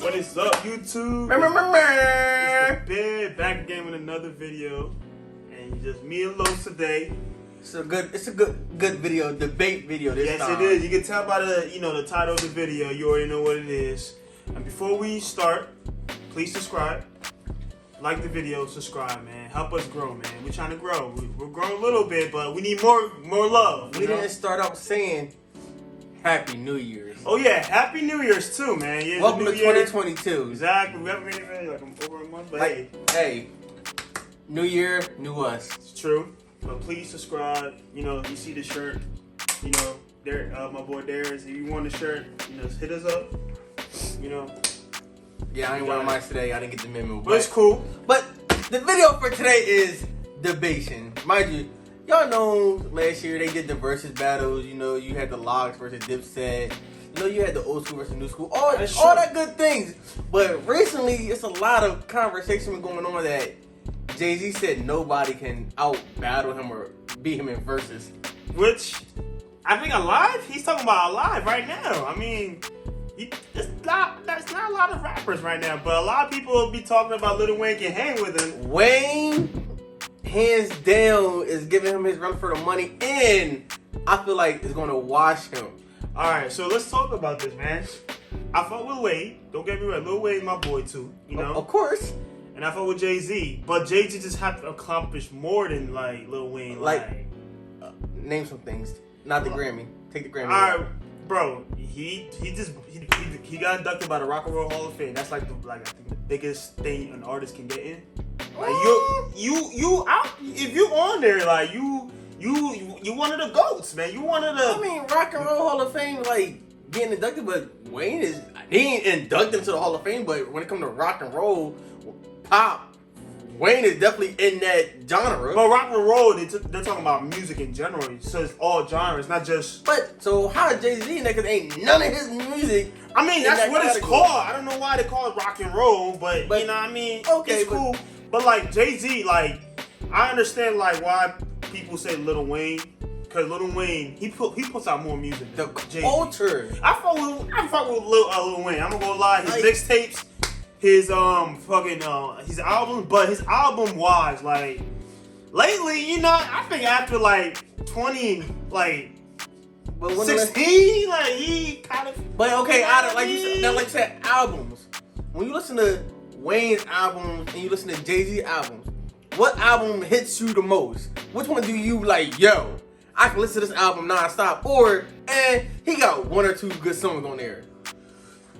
What is up, YouTube? It's the Bid back again with another video, and just me and Los today. It's a good video, debate video this time. Yes, it is. You can tell by the title of the video. You already know what it is. And before we start, please subscribe, like the video, subscribe, man. Help us grow, man. We're trying to grow. We're growing a little bit, but we need more love. We didn't start out saying Happy New Year's. Oh yeah, Happy New Year's too, man. Yeah, welcome to 2022. Exactly. We haven't been here like over a month, but hey, New Year, new us. It's true. But please subscribe. You see the shirt. There, my boy Darius. If you want the shirt, hit us up. Yeah, I ain't wearing mine today. I didn't get the memo. But it's cool. But the video for today is debation. Mind you, y'all know last year they did the versus battles. You had the Logs versus Dipset. You had the old school versus new school. All that good things. But recently, it's a lot of conversation going on that Jay-Z said nobody can out battle him or beat him in versus. Which, I think alive? He's talking about alive right now. I mean, that's not a lot of rappers right now, but a lot of people will be talking about Lil Wayne can hang with him. Wayne, hands down, is giving him his run for the money, and I feel like it's going to wash him. All right, so let's talk about this, man. I fuck with Wayne. Don't get me wrong. Lil Wayne's my boy, too. Of course. And I fuck with Jay-Z. But Jay-Z just have to accomplish more than, Lil Wayne. Name some things. Not the Grammy. Take the Grammy. All right, bro. He got inducted by the Rock and Roll Hall of Fame. That's I think the biggest thing an artist can get in. You out if you on there, you one of the GOATs, man. You one of the. I mean, Rock and Roll Hall of Fame, getting inducted, but Wayne he ain't inducted into the Hall of Fame. But when it comes to rock and roll, pop, Wayne is definitely in that genre. But rock and roll, they're talking about music in general, so it's all genres, not just. But so how is Jay-Z in that? Because ain't none of his music. I mean, that's what it's called. I don't know why they call it rock and roll, but you know what I mean. Okay, it's cool. But Jay-Z, I understand why people say Lil Wayne. Because Lil Wayne, he puts out more music. The culture. I fuck with Lil Wayne. I'm gonna go lie. His mixtapes, his his albums, but his album wise, lately, I think after 16, he kind of. But okay, like you said, albums. When you listen to Wayne's albums and you listen to Jay-Z albums, what album hits you the most? Which one do you yo? I can listen to this album non-stop, or he got one or two good songs on there.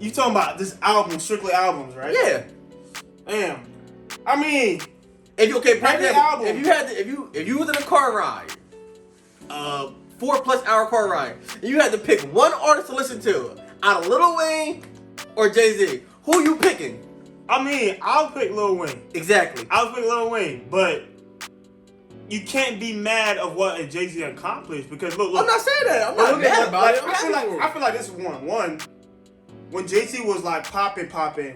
You talking about this album, strictly albums, right? Yeah. Damn. I mean, if you was in a car ride, 4+ hour car ride, and you had to pick one artist to listen to out of Lil Wayne or Jay-Z, who you picking? I mean, I'll pick Lil Wayne. Exactly. I'll pick Lil Wayne, but you can't be mad of what Jay-Z accomplished because look. I'm not saying that. I'm not mad about it. I feel like this is one. When Jay-Z was popping,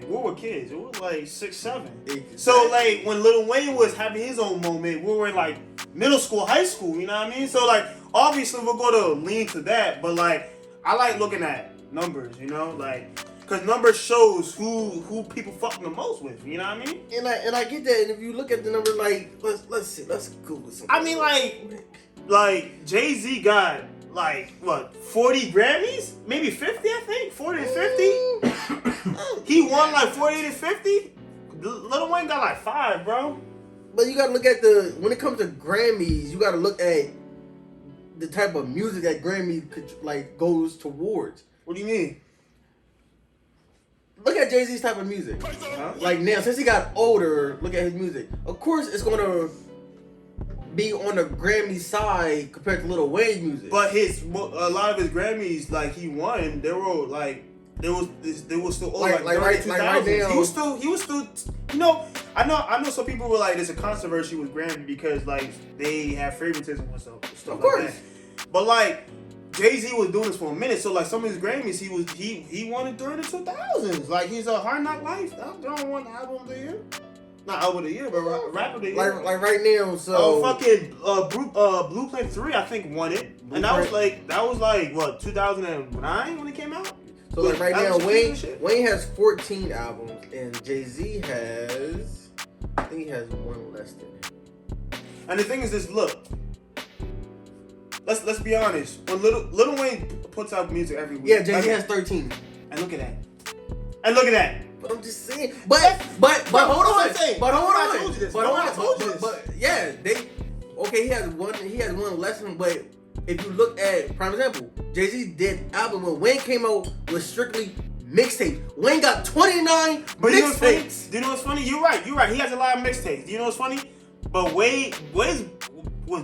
we were kids. It was 6, 7. Exactly. So when Lil Wayne was having his own moment, we were in middle school, high school. You know what I mean? So obviously we're gonna lean to that, but I like looking at numbers. Because numbers shows who people fucking the most with. You know what I mean? And I get that. And if you look at the numbers, let's see, let's Google something. I mean, Jay-Z got 40 Grammys, maybe 50. I think 40 to 50. He won 40 to 50. Lil Wayne got 5, bro. But you gotta look at when it comes to Grammys, you gotta look at the type of music that Grammy goes towards. What do you mean? Look at Jay-Z's type of music. Huh? Now, since he got older, look at his music. Of course, it's gonna be on the Grammy side compared to Lil Wayne's music. But a lot of his Grammys, he won. They were they were still old, right now. He was still. I know some people were there's a controversy with Grammy because they have favoritism and stuff. Of course. Like that. But Jay-Z was doing this for a minute, so some of his Grammys he won it during the 2000s. He's a Hard Knock Life. That don't won album of the year. Not album of the year, but rap of the year. Right now, so Blue Planet 3, I think won it, and that was what 2009 when it came out. So So like right now, Wayne has 14 albums, and Jay-Z has, I think he has one less than him. And the thing is this, look. Let's be honest. When Lil Wayne puts out music every week. Yeah, Jay-Z has 13. And look at that. And look at that. But I'm just saying. But hold on. But hold on. I told you this. But yeah, he has one less than him, but if you look at prime example, Jay-Z did album when Wayne came out was strictly mixtape. Wayne got 29 mixtapes. Do you know what's funny? You're right. He has a lot of mixtapes. Do you know what's funny? But Wayne was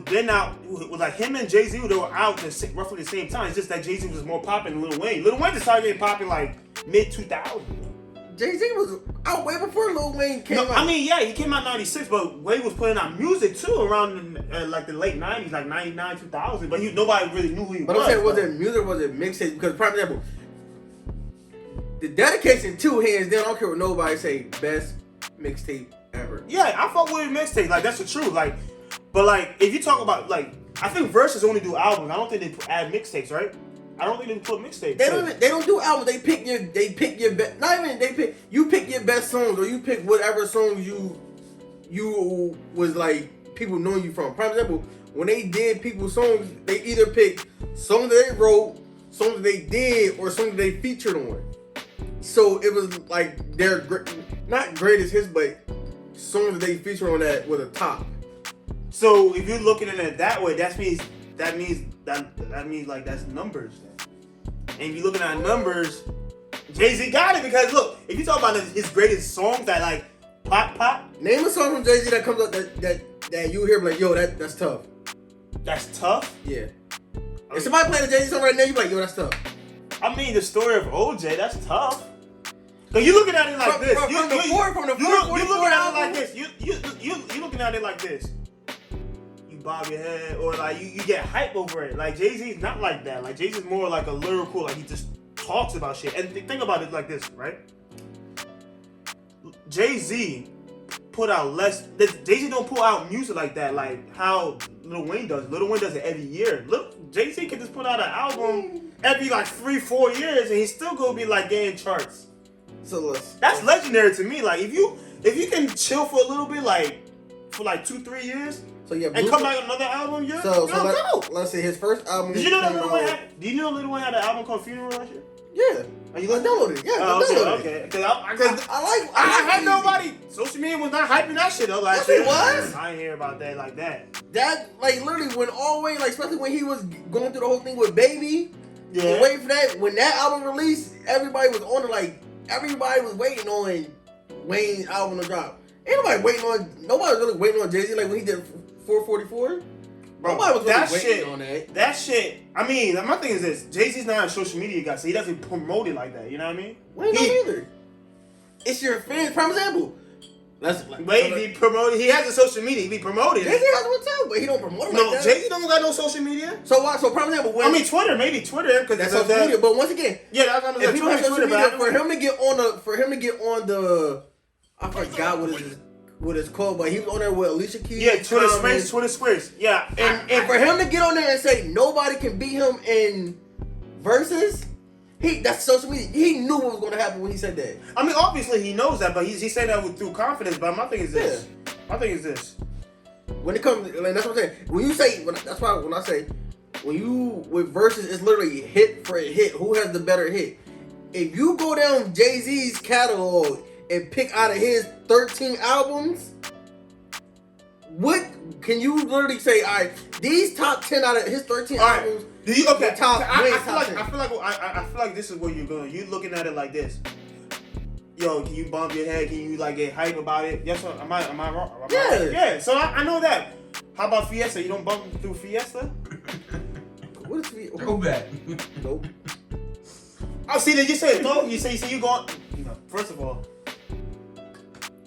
been out with like him and Jay-Z. They were out at roughly the same time. It's just that Jay-Z was more popping than Lil Wayne. Lil Wayne just started getting popping like mid 2000s. Jay-Z was out way before Lil Wayne came out. I mean, yeah, he came out in 96, but Wayne was putting out music too around like the late 90s, like 99, 2000. But nobody really knew who he was. But I'm saying, was it music or was it mixtape? Because, for example, the Dedication 2, hands down, I don't care what nobody say, best mixtape ever. Yeah, I fuck with mixtape. Like, that's the truth. Like, but like, if you talk about, like, I think Verzuz only do albums. I don't think they add mixtapes, right? I don't think they put mixtapes. They don't do albums. They pick your best. Not even you pick your best songs, or you pick whatever songs you was like people know you from. For example, when they did people's songs, they either picked songs that they wrote, songs that they did, or songs that they featured on. So it was like their not greatest hits, but songs that they featured on that were the top. So if you're looking at it that way, that means like that's numbers. And if you're looking at numbers, Jay-Z got it because look, if you talk about his greatest songs that like pop. Name a song from Jay-Z that comes up that you hear like, yo, that's tough. That's tough? Yeah. If somebody playing a Jay-Z song right now, you be like, yo, that's tough. I mean, the story of OJ, that's tough. Cause you looking at it like this. You looking at it like this. You looking at it like this. Bob your head or like you get hype over it. Like Jay-Z's not like that. Like Jay-Z's more like a lyrical, like he just talks about shit. And think about it like this, right? Jay-Z put out less. Jay-Z don't put out music like that, like how Lil Wayne does. Lil Wayne does it every year. Look, Jay-Z can just put out an album every like 3-4 years, and he's still gonna be like getting charts. So that's legendary to me. Like if you can chill for a little bit, like for like 2-3 years. So yeah, and come back another album, yeah. Let's say his first album. Did you know that Lil Wayne had? Did you know Lil Wayne had an album called Funeral last year? Yeah. Are you downloaded it? Yeah, okay. Because I had nobody. Social media was not hyping that shit up last year. Yes, it was. I didn't hear about that like that. That like literally when all Wayne, like especially when he was going through the whole thing with Baby. Yeah. And waiting for that. When that album released, everybody was on it. Like everybody was waiting on Wayne's album to drop. Ain't nobody was really waiting on Jay-Z like when he did 444. Bro, nobody was really waiting on that. That shit. I mean, my thing is this: Jay-Z's not a social media guy, so he doesn't promote it like that. You know what I mean? Wayne don't either. It's your fans. Prime example. He promoted. He has a social media. He be promoting. Jay-Z has one too, but he don't promote it like that. Jay-Z don't got no social media. So why? So prime example. I mean, Twitter, because that's social media. But once again, yeah, that's what I'm saying. People have social media for him to get on the. I forgot what it's called, but he was on there with Alicia Keys. Yeah, Twitter Space. Yeah, and for him to get on there and say nobody can beat him in Verzuz, that's social media. He knew what was going to happen when he said that. I mean, obviously he knows that, but he said that through confidence. But my thing is this. Yeah. My thing is this. When it comes, like, that's what I'm saying. When you say, that's why when I say, when you with Verzuz, it's literally hit for a hit. Who has the better hit? If you go down Jay-Z's catalog and pick out of his 13 albums, what can you literally say? All right, these top 10 out of his 13 albums. Do you okay? Top, I feel like this is where you're going. You looking at it like this. Yo, can you bump your head? Can you like get hype about it? Yes, am I wrong? Yeah. So I know that. How about Fiesta? You don't bump through Fiesta? What is Fiesta? Go back. Nope. Oh, see, did you say it though? You see, you going? First of all.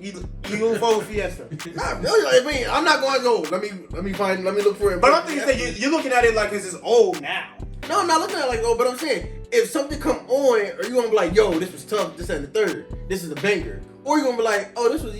You gonna vote with Fiesta? Not really. I mean, I'm not going to go. Let me look for it. But I'm thinking that you're looking at it like this is old now. No, I'm not looking at it like old. But I'm saying if something come on, are you gonna be like, yo, this was tough, this and the third, this is a banger, or you gonna be like, oh, this was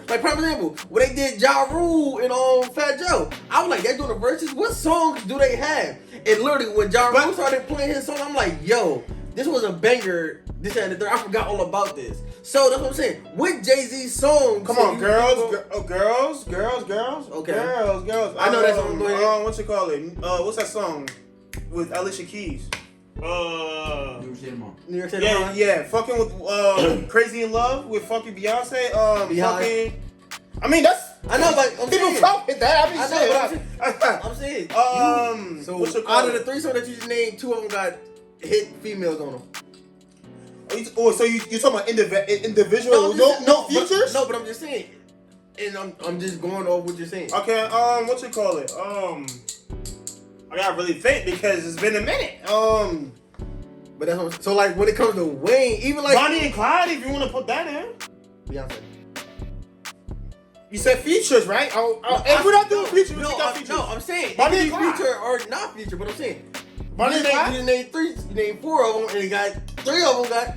like prime example when they did Ja Rule and Fat Joe, I was like, they're doing the verses. What songs do they have? And literally when Ja Rule started playing his song, I'm like, yo. this was a banger. This and the third. I forgot all about this. So that's what I'm saying. With Jay-Z's songs. Come on, girls. Okay. Girls. I know that song. Go ahead. What's it called? What's that song with Alicia Keys? New York City Mom. Yeah. Fucking with Crazy in Love with fucking Beyonce. Fucking. I mean, that's. I know, but I'm people saying. talk with that. I'm saying. So what's it out called? of the 3 songs that you just named, 2 of them got hit females on them. Oh, so you talking about individual? No features? But I'm just saying, and I'm just going off what you're saying. Okay. What you call it? I gotta really think because it's been a minute. But that's what, so like when it comes to Wayne, even like Bonnie and Clyde, if you want to put that in. Beyonce. You said features, right? If we're not doing features, we got features. No, I'm saying Bonnie either and Clyde. feature or not feature. But I'm saying Bonnie and Clyde. You named 3. You named 4 of them, and you got 3 of them got.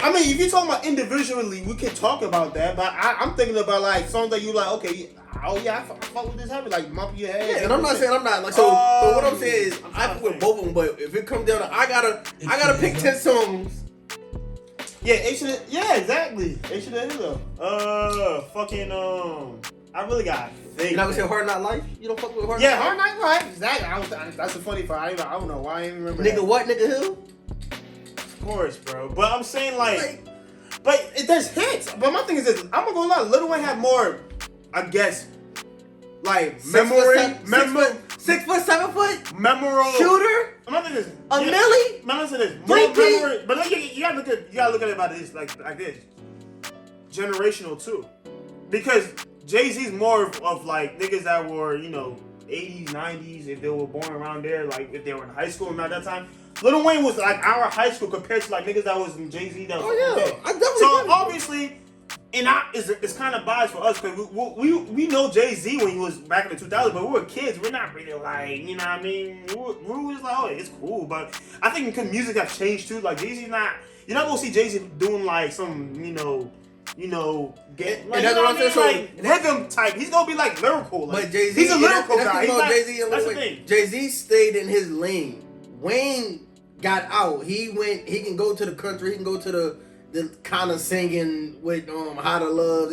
I mean, if you're talking about individually, we can talk about that. But I'm thinking about like songs that you like. Okay, I fuck with this heavy, like Mump Your Head. Yeah, and I'm not saying I'm not like so. So what I'm saying is I fuck with both of them. But if it comes down to I gotta pick 10 songs. Yeah, yeah, exactly. H should though. Fucking I really got. You're not gonna say Hard Knock Life? You don't fuck with Hard Knock? Yeah, Hard Knock Life. Exactly. That's a funny part. I don't know why I even remember. Nigga, that. what? Nigga, who? Of course, bro. But I'm saying but there's hits. But my thing is this: I'm gonna go lie. Lil Wayne had more, I guess, like 6 memory, 6 foot, 7 foot, memorable shooter. My thing is a milli. My thing is more memory. But like, you gotta look at it about this like this. Generational too, because Jay-Z's more of like niggas that were 80s, 90s if they were born around there, like if they were in high school around that time. Lil Wayne was like our high school compared to like niggas that was in Jay-Z. That was I definitely. So obviously, it's kind of biased for us because we know Jay-Z when he was back in the 2000s, but we were kids. We're not really like, you know what I mean? We was like, oh, it's cool. But I think because music has changed too. Like Jay-Z's not, you're not gonna see Jay-Z doing like some, get like, and that's what I'm saying. Like rhythm type. He's gonna be like lyrical. Like, but Jay-Z, he's a lyrical guy. He's not, Jay-Z that's the thing. Jay-Z stayed in his lane. Wayne got out. He can go to the country. He can go to the kind of singing with How to Love.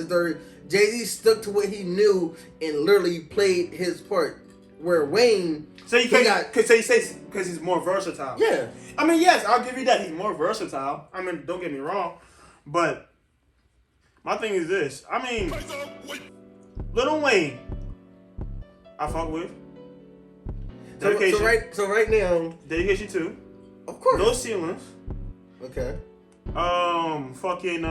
Jay-Z stuck to what he knew and literally played his part. Where Wayne, so you can't because he's more versatile. Yeah, I mean, yes, I'll give you that. He's more versatile. I mean, don't get me wrong, but my thing is this. I mean, Lil Wayne, I fuck with. Dedication. So right now, Dedication 2. Of course. No Ceilings. Okay. Fucking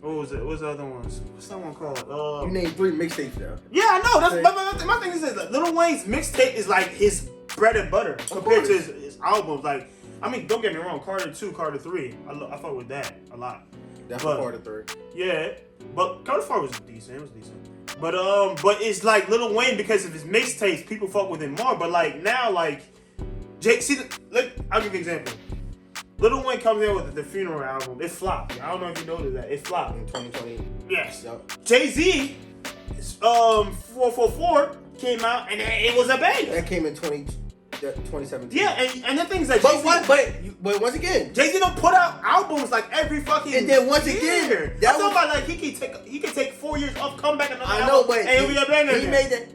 what was it? What's the other ones? What's that one called? You named 3 mixtapes now. Yeah, I know. That's my thing is this. Lil Wayne's mixtape is like his bread and butter compared to his albums. Like, I mean, don't get me wrong. Carter 2, Carter 3. I fuck with that a lot. That's Carter 3. Yeah, but Carter 4 was decent. It was decent. But it's like Lil Wayne because of his mixtapes, people fuck with him more. But like now, like I'll give you an example. Lil Wayne comes in with the Funeral album. It flopped. I don't know if you noticed that. It flopped In 2020. Yes. Yep. Jay-Z, 444 came out and it was a banger. That came in 2017. Yeah, and the thing's that but once again, Jay-Z don't put out albums like every fucking and then once year. Again, I'm talking about like he can take 4 years off, come back another I know, album, but and it'll be a banger.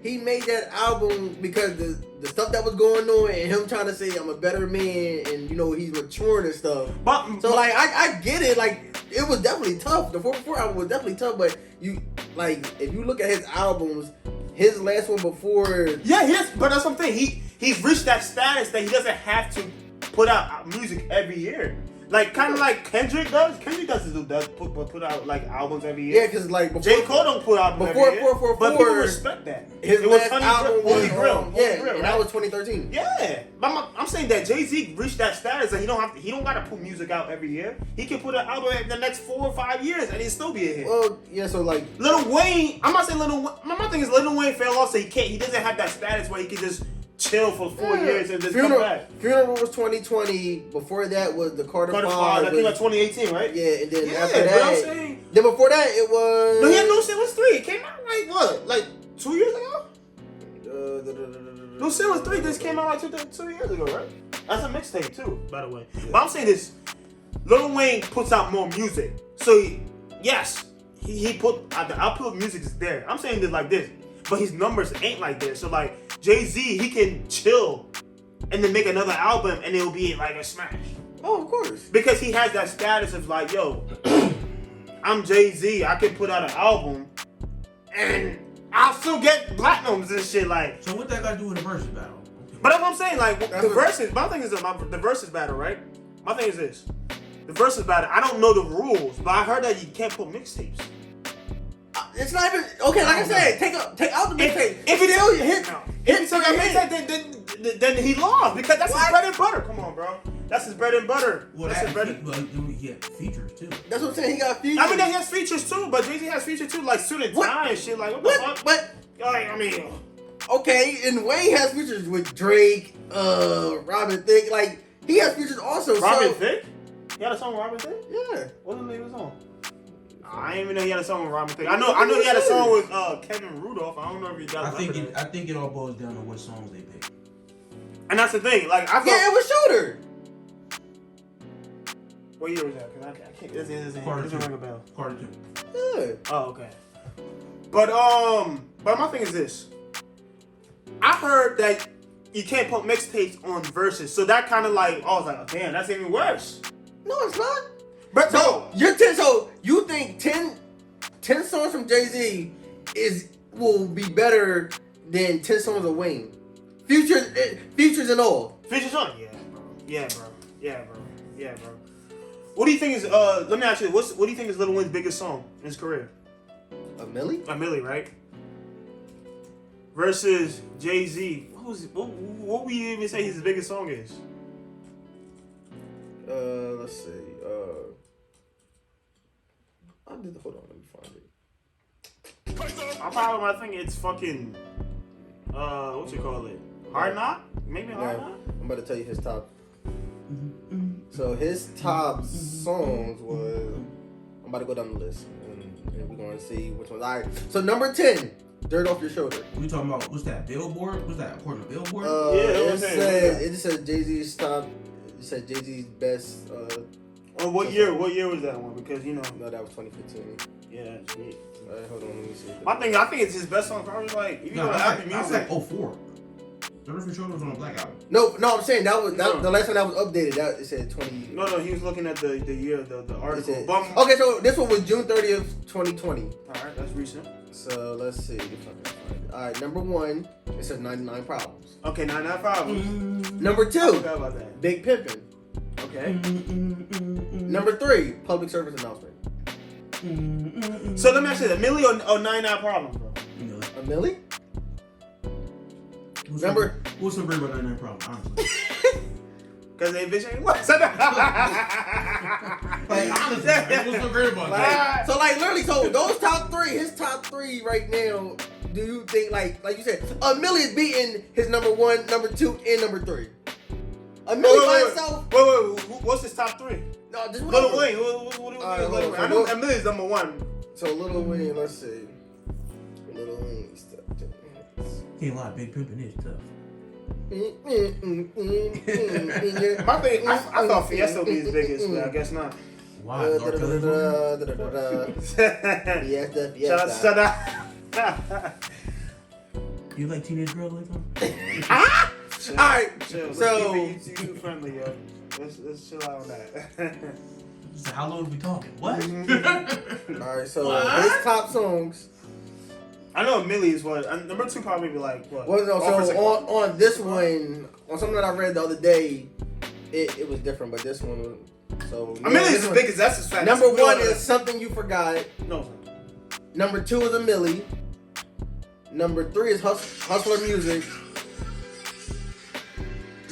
He made that album because the stuff that was going on and him trying to say I'm a better man and he's maturing and stuff. But like I get it, like it was definitely tough. The 444 album was definitely tough, but if you look at his albums, his last one before but that's something he's reached that status that he doesn't have to put out music every year. Like kind of like Kendrick does. Kendrick does put out like albums every year. Yeah, because like before, J. Cole don't put albums every year. But people respect that. His last album was Grill. And that was 2013. Yeah, but I'm saying that Jay-Z reached that status that he don't gotta put music out every year. He can put an album in the next 4 or 5 years and it'll still be a hit. Well, yeah, so like Lil Wayne, I'm not saying Lil Wayne. My thing is Lil Wayne fell off, so he doesn't have that status where he can just chill for 4 years and just come back. Funeral was 2020. Before that was the Carter 5. I think like 2018, right? Yeah, and then after that, but I'm saying, then before that it was. No, he had No Ceilings 3. It came out like what, like 2 years ago? New Ceilings 3 just came out like 2 years ago, right? That's a mixtape too, by the way. But I'm saying this, Lil Wayne puts out more music. So he put the output of music is there. I'm saying this like this, but his numbers ain't like this. So like Jay-Z, he can chill and then make another album and it'll be like a smash. Oh, of course. Because he has that status of like, yo, I'm Jay-Z, I can put out an album and I'll still get platinums and shit like. So what that got to do with the versus battle? But that's what I'm saying, like the versus. My thing is the versus battle, right? My thing is this: the versus battle. I don't know the rules, but I heard that you can't put mixtapes. It's not even okay. Like I said, take out the mixtape. If it still hit then he lost because that's his bread and butter. Come on, bro. That's his bread and butter. Well, that's his bread. He had features too. That's what I'm saying. He got features. I mean, he has features too, but Jay-Z has features too, like Suit and Tie and shit. Like what the fuck? But like, I mean, okay, and Wayne has features with Drake, Robin Thicke. Like he has features also. Robin Thicke? He had a song with Robin Thicke? Yeah. What's the name of the song? I didn't even know he had a song with Robin Thicke. I know he had a song with Kevin Rudolph. I don't know if he got. I think it all boils down to what songs they pick. And that's the thing. Like I thought. Yeah, it was Shooter. What year was that? Cause I can't. This doesn't ring a bell. Carter 2. Yeah. Oh, okay. But my thing is this. I heard that you can't put mixtapes on verses, so that kind of like, I was like, oh, damn, that's even worse. No, it's not. But So you think 10 songs from Jay-Z will be better than 10 songs of Wayne? Features and all. Features on? Yeah, bro. What do you think is? Let me ask you. What do you think is Lil Wayne's biggest song in his career? A Millie? A Millie, right? Versus Jay-Z. What would you even say his biggest song is? Let's see. Hold on, let me find it. I think it's fucking. What you call it? Hard Knock? Maybe Hard Knock? I'm about to tell you his top. So his top songs was. I'm about to go down the list and we're gonna see which ones. All right. So number 10, Dirt Off Your Shoulder. We talking about what's that? Billboard? What's that? According to Billboard? It just said Jay-Z's top. It said Jay-Z's best. What year? What year was that one? Because No, that was 2015. Yeah, shit. Hold on, let me see. I think it's his best song. Probably like if you go to Apple Music. Like 04. Dirt Off Your Shoulder was on a Black Album. No, I'm saying the last one that was updated. That it said 20. No, he was looking at the year, the article. Okay, so this one was June 30th, 2020. All right, that's recent. So let's see if I can find it. All right, number 1, it says 99 Problems. Okay, 99 Problems. Number 2, I forgot about that. Big Pimpin'. Okay. Number 3, Public Service Announcement. So let me ask you, a Millie or 99 Problems, bro? A Millie? What's so great about 99 Problems, honestly? Cause they bitch ain't what? Like, honestly, like, what's so great about that? So like literally, so those top 3, his top 3 right now. Do you think like you said, a Millie is beating his number 1, number 2, and number 3? A Millie by itself. Wait, what's his top 3? No, just Lil Wayne. What do you mean? I know a Millie's number 1. So Lil Wayne, let's see. Lil Wayne's top 10. Can't lie, Big Pimpin' is tough. My thing, I thought Fiesta would be his biggest, but I guess not. Why? Shut up. You like Teenage Girl like that? Alright, so keep it YouTube friendly, yo. Let's chill out on that. So how low are we talking? What? Alright, so his top songs. I know Millie is what. Number 2 probably be like what? Well, no, so on this one, on something that I read the other day, it was different, but this one was. So Millie's the biggest. That's his fact. Number 1 is Something You Forgot. No. Number 2 is a Millie. Number 3 is Hustler Music.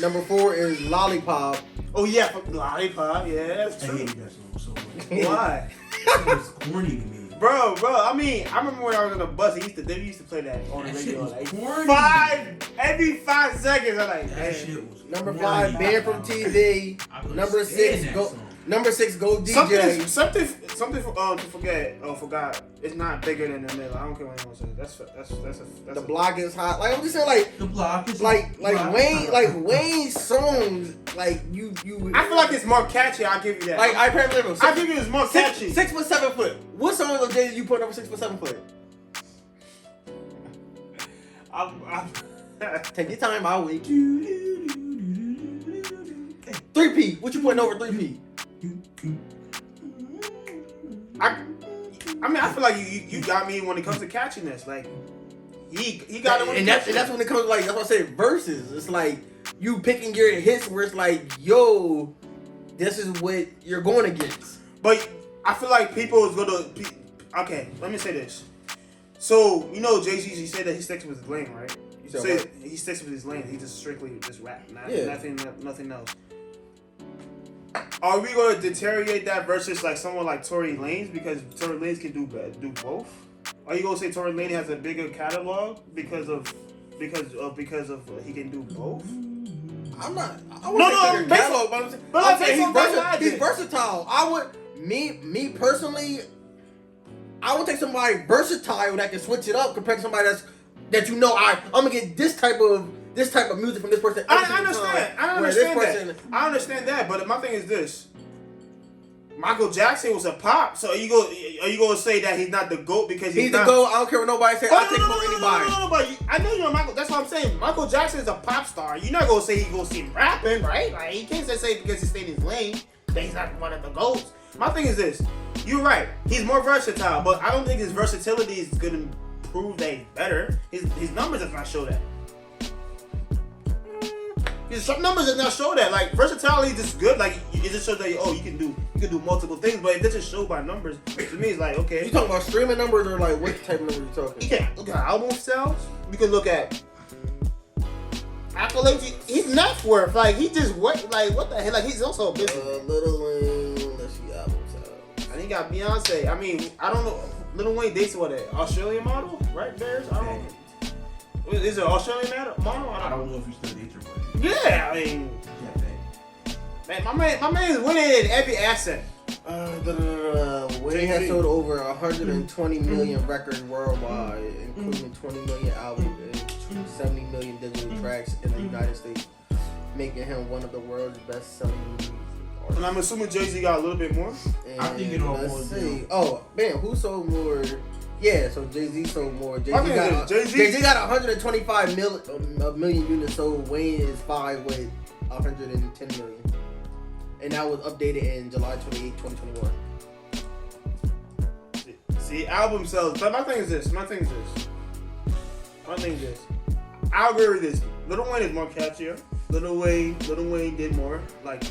Number 4 is Lollipop. Oh yeah, Lollipop. Yeah, that's I true. hated that song so much. Why? It was corny to me. Bro, I mean, I remember when I was on the bus, they used to play that on the That radio. shit was Like corny. every 5 seconds. I'm like, That man. shit was Number corny. 5, Banned from TV. I couldn't Number stand 6, that Go. song. Number 6, Go DJ. Something to forgot. It's not bigger than the middle. I don't care what anyone says. That's The block is hot. Like I'm just saying, like The block is like block. Wayne's songs, like you. I feel like it's more catchy. I'll give you that. Like I remember. I'll give you it's more catchy. 6 foot 7 foot. What song of Jay you put over 6 foot 7 foot? Take your time. I'll wait. 3P. What you putting over 3P? I mean, I feel like you got me when it comes to catchiness. Like he got it. And that's when it comes like that's what I said. Verses. It's like you picking your hits where it's like, yo, this is what you're going against. But I feel like people is gonna. Okay, let me say this. So you know, Jay-Z, he said that he sticks with his lane, right? He sticks with his lane. He just strictly just rap, nothing else. Are we going to deteriorate that versus like someone like Tory Lanez because Tory Lanez can do both? Are you gonna say Tory Lanez has a bigger catalog because of he can do both? I'm not. I'm saying he's versatile. I would me personally. I would take somebody versatile that can switch it up compared to somebody that I'm gonna get this type of music from this person. I understand that, but my thing is this: Michael Jackson was a pop, so are you gonna say that he's not the GOAT because he's the GOAT? I don't care what nobody says. I'll take him over anybody. No, but I know you're Michael. That's what I'm saying. Michael Jackson is a pop star. You're not gonna say he's gonna see him rapping, right? Like he can't say because he stayed in his lane that he's not one of the GOATs. My thing is this: you're right. He's more versatile, but I don't think his versatility is gonna prove that he's better. His numbers does not show that. His numbers does not show that. Like versatility is just good. Like it just shows that you can do multiple things, but it doesn't show by numbers. To me, it's like okay. You talking about streaming numbers or like what type of numbers you talking? Yeah, look at album sales. You can look at accolades. His net worth, like he just what the hell? Like he's also a business. Little Wayne, let's see album sales. And he got Beyonce. I mean, I don't know. Lil Wayne dates what an Australian model, right? Bears. I don't know. Is it an Australian model? I don't know if you still date your buddy. Yeah, I mean, man, my man is winning in every asset. Wayne has sold over 120 million records worldwide, including 20 million albums and 70 million digital tracks in the United States, making him one of the world's best-selling music artists. And I'm assuming Jay-Z got a little bit more. And I think it all let's was see. Oh man, who sold more? Yeah, so Jay-Z sold more. Jay-Z got 125 million units sold. Wayne is 5 with 110 million. And that was updated in July 28, 2021. See, album sales. But my thing is this. I'll agree with this. Lil Wayne is more catchier. Lil Wayne did more like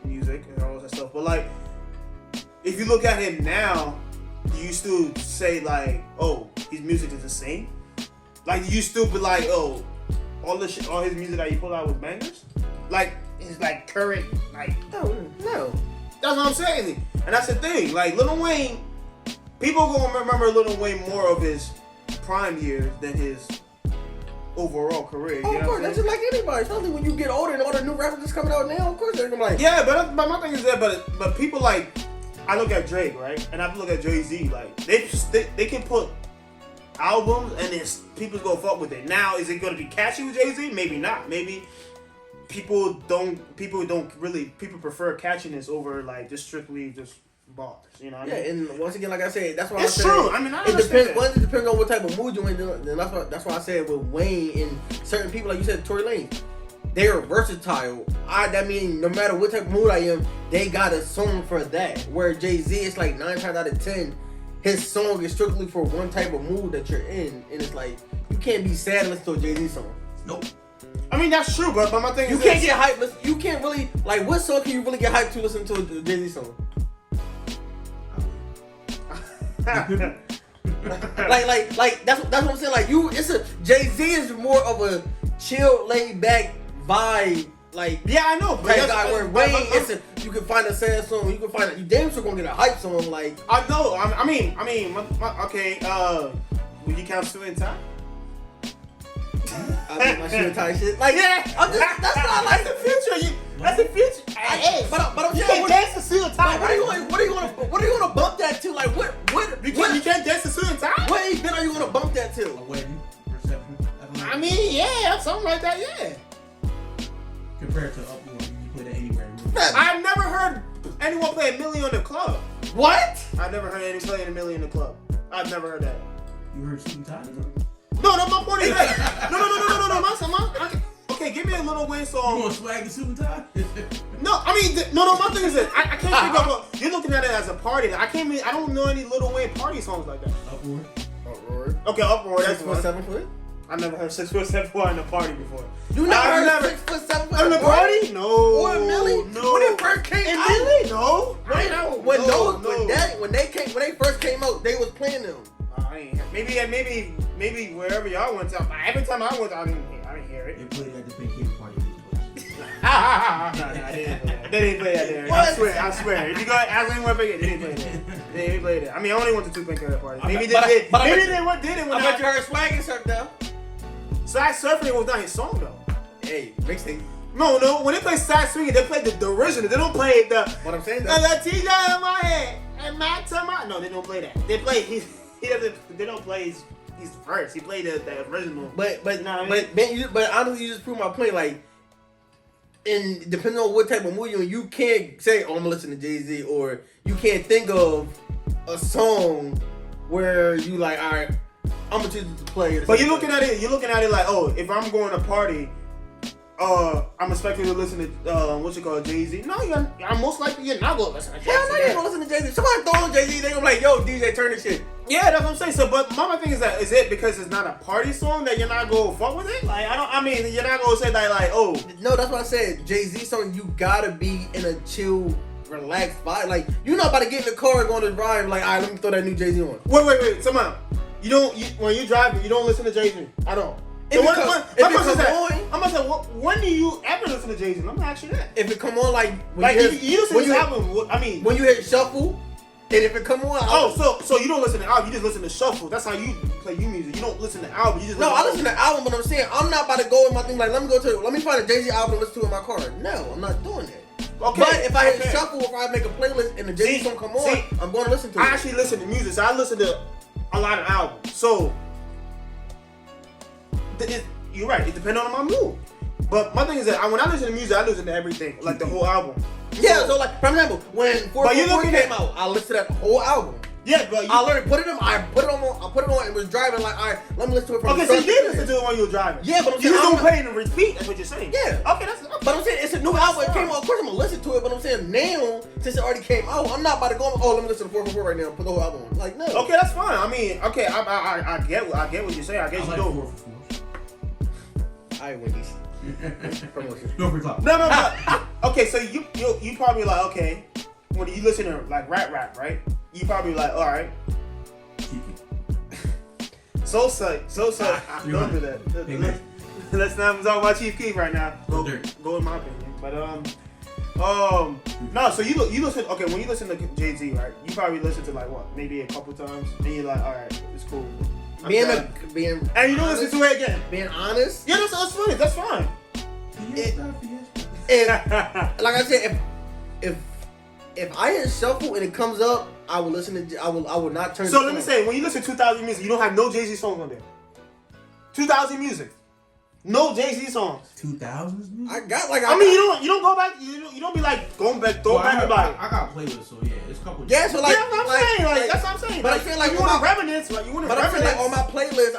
music and all that stuff. But like, if you look at him now, do you still say like, oh, his music is the same? Like, do you still be like, oh, all his music that he put out was bangers? Like, it's like current, like No. That's what I'm saying. And that's the thing. Like Lil Wayne, people gonna remember Lil Wayne more of his prime years than his overall career. Oh, of course, that's just like anybody. Especially when you get older and all the new rappers that's coming out now. Of course, they're gonna be like, yeah, but my thing is that, but people like. I look at Drake, right, and I look at Jay-Z. Like they can put albums, and then people's gonna fuck with it. Now, is it gonna be catchy with Jay-Z? Maybe not. Maybe people prefer catchiness over like just strictly just bars. You know what I mean? And once again, like I said, that's why it's I said true. I mean, I it understand. depends. It depends on what type of mood you're in. Then that's why I said with Wayne and certain people, like you said, Tory Lanez. They are versatile. That means no matter what type of mood I am, they got a song for that. Where Jay-Z, it's like 9 times out of 10, his song is strictly for one type of mood that you're in. And it's like, you can't be sad and listen to a Jay-Z song. Nope. I mean, that's true, but my thing is you can't get hyped. You can't really, like, what song can you really get hyped to listen to a Jay-Z song? like that's what I'm saying. Like Jay-Z is more of a chill, laid back vibe. Like yeah, I know. But guy where Wayne, you can find a sad song. You can find you damn sure gonna get a hype song. Like I know. I mean, okay. Will you count Suit and Tie? I beat my shoe tie shit. Like, Yeah. that's not like the future. That's the future. Hey, but I'm you saying, can't dance to suit and tie. what are you gonna bump that to? Like, what? You can't dance to suit and tie. What event are you gonna bump that to? A wedding reception. I mean, yeah, something like that. Yeah. Compared to Upward, you play that anywhere. I've never heard anyone play a million in the club. What? I've never heard anyone play a million in the club. I've never heard that. You heard Suit and Tie? No, my point is that. No. Okay, give me a Lil Wayne You song. want swag the Suit and Tie? No, I mean, my thing is that I can't think of a. You're looking at it as a party. I don't know any Lil Wayne party songs like that. Upward. Uproar. Okay, Uproar. That's 6 one. foot, 7 foot. I never heard 6 foot 7 foot in a party before. You never heard 6 foot, 7 foot in a party? No. Or a Millie? No. When it first came In out? Millie? No. When they first came out, they was playing them. I ain't hear. Maybe wherever y'all went to. Every time I went, I didn't hear They it. played at the Pink Kid party. They didn't play that there. I swear. If you go ask anyone, they didn't play that. They didn't play that. I mean, I only went to 2 Pink Kid parties. Maybe they did. Maybe they did it when I bet you heard Swag and Surf though. Side Surfing was not his song though. Hey, mixtape. No. When they play Side Swinging, they play the original. They don't play the. What I'm saying though. And the teacher in my head and my time. No, they don't play that. They play. He doesn't. They don't play his verse. He played the original. But Nah, I mean- but honestly, you just proved my point. Like, and depending on what type of movie you're in, you can't say, "Oh, I'm gonna listen to Jay-Z," or you can't think of a song where you like, all right, I'm gonna choose to play it. But you're looking at it like, oh, if I'm going to party, I'm expecting to listen to Jay-Z. No, I'm most likely you're not gonna listen to Jay-Z. Hell no, you gonna listen to Jay-Z. Somebody throw on Jay-Z, they gonna be like, yo, DJ, turn this shit. Yeah, that's what I'm saying. So, but my thing is that is it because it's not a party song that you're not gonna fuck with it? Like, I mean, you're not gonna say that like, oh, No, that's what I said. Jay-Z song, you gotta be in a chill, relaxed vibe. Like, you're not about to get in the car and go on this ride like, all right, let me throw that new Jay-Z on. wait, come on. When you drive, you don't listen to Jay-Z at all. If So it come on, I'm gonna say, when do you ever listen to Jay-Z? I'm gonna ask you that. if it come on like when Like, you if you listen to his album, I mean, when you hit shuffle, and if it come on, so you don't listen to album, you just listen to shuffle. That's how you play your music. You don't listen to album. You just no, I listen to album, but I'm saying I'm not about to go in my thing like let me find a Jay-Z album and listen to it in my car. No, I'm not doing that. Okay. But if I hit shuffle, if I make a playlist and the Jay-Z song come on, I'm going to listen to it. I actually listen to music, so I listen to a lot of albums. So you're right. It depends on my mood. But my thing is that when I listen to music, I listen to everything, like the whole album. Yeah, so like for example, when 444 came out, I listened to that whole album. Yeah, but I literally put it on and was driving like, all right, let me listen to it from okay, the so you start did to listen to it when you were driving. Yeah, but I'm you saying just don't I'm play it and repeat. That's what you're saying. Yeah. Okay, that's. But I'm saying it's a new album. It came out. Of course, I'm gonna listen to it. But I'm saying now, since it already came out, I'm not about to go. Oh, let me listen to 444 right now. Put the whole album on. Like no. Okay, that's fine. I mean, okay, I get what you're saying. I guess I you like do. 444. I ain't Wendy's. Promotion. Go for clout. No. Okay, so you probably like okay when you listen to like rap, right? You probably like all right. So don't do that. Let's not talk about Chief Keef right now. Go in my opinion. But no. So you listen. Okay, when you listen to Jay-Z, right? You probably listen to like what? Maybe a couple times. And you're like, all right, it's cool. And you don't listen to it again. Being honest. Yeah, that's fine. That's fine. Like I said, if I hit shuffle and it comes up, I will listen to. I will not turn. So let me say, when you listen to 2000 music, you don't have no Jay-Z songs on there. 2000 music, no Jay-Z songs. 2000s music? I got like. I mean, you don't go back. You don't be like going back, throw back the body. I got playlists, so yeah, it's a couple. Yeah, so like. Yeah, that's what I'm saying. Like, that's what I'm saying. But like, I feel like you want to reminisce. Like you want to But I feel reminisce. like on my playlist,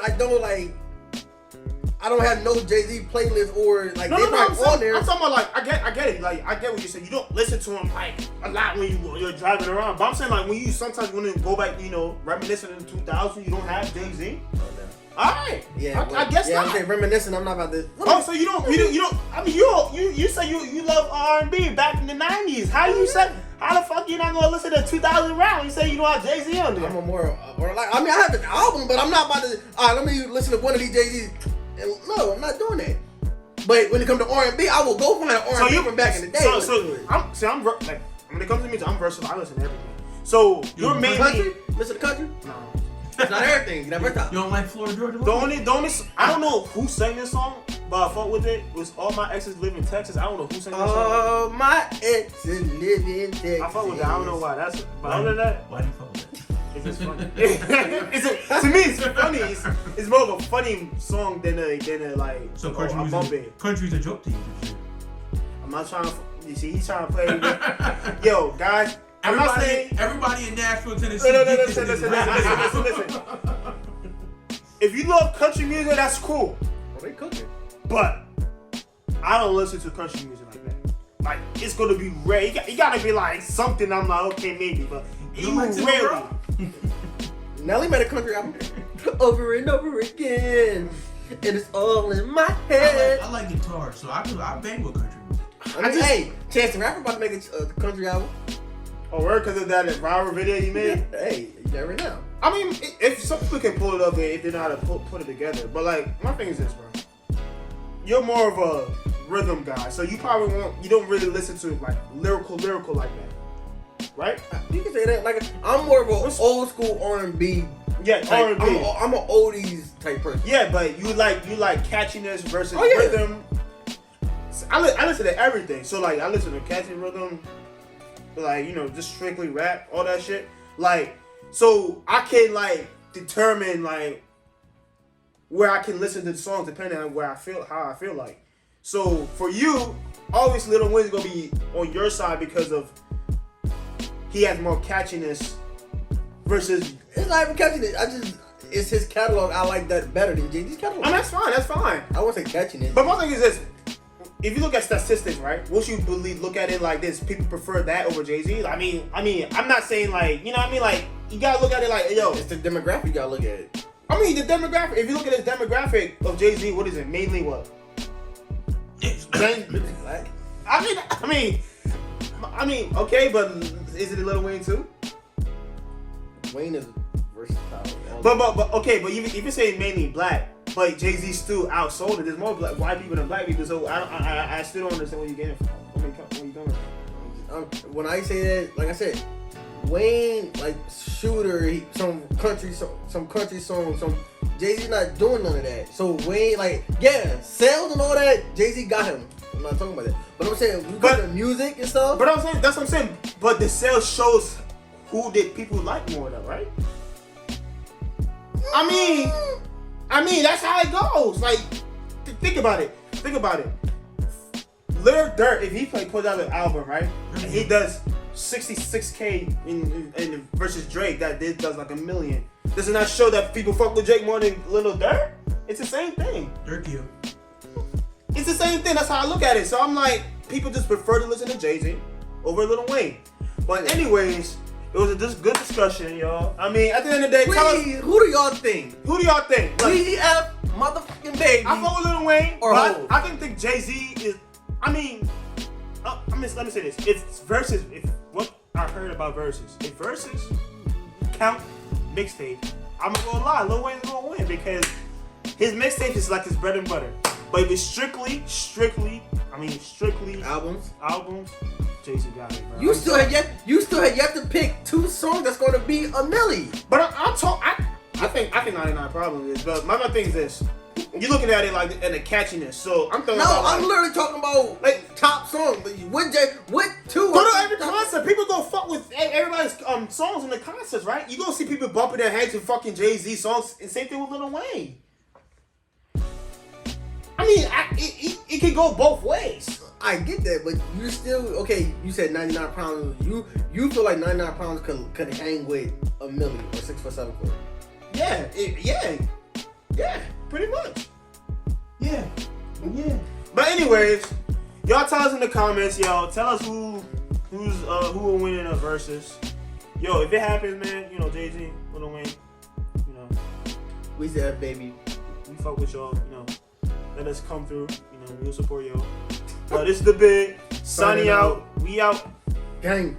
I don't have no Jay-Z playlist or like No, they probably on there. I'm talking about like I get it. Like I get what you say. You don't listen to him like a lot when you're driving around. But I'm saying like when you sometimes want to go back, reminiscing in 2000, you don't have Jay-Z. All right. Yeah, I guess not. I'm saying reminiscing. I'm not about to. Oh, so you don't. I mean, you say you love R&B back in the 90s. How the fuck you not gonna listen to 2000 round? You say you don't have Jay-Z on there. I'm a more or like I mean I have an album, but I'm not about to. All right, let me listen to one of these Jay-Z. No, I'm not doing that. But when it comes to R&B, I will go find an R&B from back in the day. I'm like when it comes to music, I'm versatile. I listen to everything. So you're mainly country. Listen to country. No. It's not everything. You're not versatile. You don't like Florida Georgia? The only, I don't know who sang this song, but I fuck with it. It was All My Exes Live in Texas. I don't know who sang this song. Oh, my exes live in Texas. I fuck with it. I don't know why. That's, but other than that, Why do you fuck with that? it's just funny. To me, it's funny. It's more of a funny song than a like. So country a bump music, it. country's a joke to you. I'm not trying to. You see, he's trying to play. Yo, guys. I'm not saying. Everybody in Nashville, Tennessee. No, listen. If you love country music, that's cool. Oh, they cooking. But I don't listen to country music like that. Like, it's gonna be rare. You gotta be like something. I'm like, okay, maybe, but you like Tim rarely. McGraw? Nelly made a country album over and over again, and it's all in my head. I like guitar, so I bang with country music. I mean, hey, Chance the Rapper about to make a country album. Oh, word, because of that viral video you made. Hey, you never know. I mean, if some people can pull it up if they know how to put it together. But like, my thing is this, bro. You're more of a rhythm guy, so you probably you don't really listen to like lyrical like that, right? You can say that. Like, I'm more of an old school R&B. Yeah, type. R&B. I'm an oldies type person. Yeah, but you like catchiness versus yeah. rhythm. I listen to everything. So like, I listen to catchy rhythm, like, you know, just strictly rap, all that shit. Like, so I can like determine like where I can listen to the songs depending on how I feel like. So for you, obviously Lil Wayne's gonna be on your side because of he has more catchiness versus. It's not even catchiness. It's his catalog. I like that better than Jay-Z's catalog. I mean, that's fine. I won't say catchiness. But my thing is this. If you look at statistics, right? Once you look at it like this, people prefer that over Jay-Z. I mean, I'm not saying like, you know what I mean? Like, you gotta look at it like, yo. It's the demographic you gotta look at it. I mean, the demographic, if you look at his demographic of Jay-Z, what is it? Mainly what? Black. I mean, okay, but is it a Lil Wayne too? Wayne is versatile. But okay, but if you're saying mainly black, but Jay-Z still outsold it. There's more white people than black people, so I still don't understand where you're getting from. Where you coming from? When I say that, like I said, Wayne, like Shooter, some country songs, some Jay-Z not doing none of that. So Wayne, like, yeah, sales and all that, Jay-Z got him. I'm not talking about that. But I'm saying, we got the music and stuff. But I'm saying, that's what I'm saying. But the sales shows who did people like more though, right? I mean, that's how it goes. Like, think about it. Lil Durk, if he puts out an album, right, and he does 66K in versus Drake, that does like 1 million. Does it not show that people fuck with Drake more than Lil Durk? It's the same thing. Durk you. It's the same thing. That's how I look at it. So I'm like, people just prefer to listen to Jay-Z over Lil Wayne. But anyways, it was a good discussion, y'all. I mean, at the end of the day, tell us, who do y'all think? Look, WF motherfucking baby. I fuck with Lil Wayne, or but Hov. I think Jay-Z is. I mean, let me say this. It's Verzuz. If what I heard about Verzuz, if Verzuz count mixtape, I'm gonna lie, Lil Wayne's gonna win because his mixtape is like his bread and butter. But if it's strictly albums, Jay-Z got it, bro. You still have yet to pick 2 songs that's gonna be a milli. But I think 99 Problems is. But my thing is this: you're looking at it like in the catchiness. So I'm thinking. I'm literally talking about like top songs. What 2? Go to every concert. People go fuck with everybody's songs in the concerts, right? You gonna see people bumping their heads to fucking Jay-Z songs. And same thing with Lil Wayne. I mean, it can go both ways. I get that, but you still okay. You said 99 pounds. You feel like 99 pounds could hang with a milli or 6 for 7 for. Yeah, pretty much. Yeah. But anyways, y'all tell us in the comments, y'all. Tell us who will win in a versus. Yo, if it happens, man, you know, Jay-Z, Lil Wayne, you know, We said, baby. we fuck with y'all, you know. Let us come through, you know, we'll support y'all. This is the big. Signing out. We out. Gang.